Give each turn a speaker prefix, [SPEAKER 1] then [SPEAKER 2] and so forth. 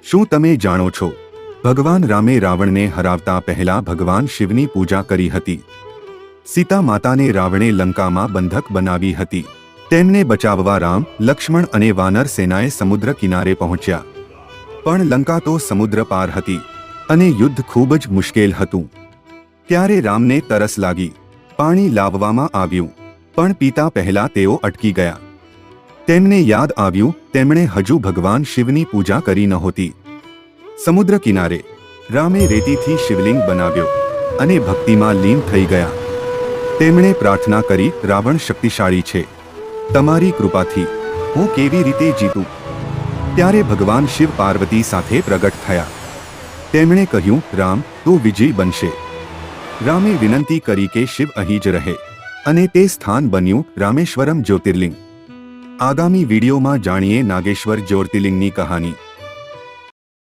[SPEAKER 1] શું તમે જાણો છો, ભગવાન રામે રાવણને હરાવતા પહેલા ભગવાન શિવની પૂજા કરી હતી। સીતા માતાને રાવણે લંકામાં બંધક બનાવી હતી। તેમને બચાવવા રામ, લક્ષ્મણ અને વાનર સેનાએ સમુદ્ર કિનારે પહોંચ્યા, પણ લંકા તો સમુદ્ર પાર હતી અને યુદ્ધ ખૂબ જ મુશ્કેલ હતું। ત્યારે રામને તરસ લાગી, પાણી લાવવામાં આવ્યું, પણ પીતા પહેલા તેઓ અટકી ગયા। તેમને યાદ આવ્યું તેમણે હજુ ભગવાન શિવની પૂજા કરી નહોતી। સમુદ્ર કિનારે રામે રેતીથી શિવલિંગ બનાવ્યો અને ભક્તિમાં લીન થઈ ગયા। તેમણે પ્રાર્થના કરી, રાવણ શક્તિશાળી છે, તમારી કૃપાથી હું કેવી રીતે જીતું। ત્યારે ભગવાન શિવ પાર્વતી સાથે પ્રગટ થયા। તેમણે કહ્યું, રામ, તું વિજય બનશે। રામે વિનંતી કરી કે શિવ અહીં જ રહે, અને તે સ્થાન બન્યું રામેશ્વરમ જ્યોતિર્લિંગ। આગામી વિડીયોમાં જાણીએ નાગેશ્વર જ્યોતિર્લિંગની કહાની।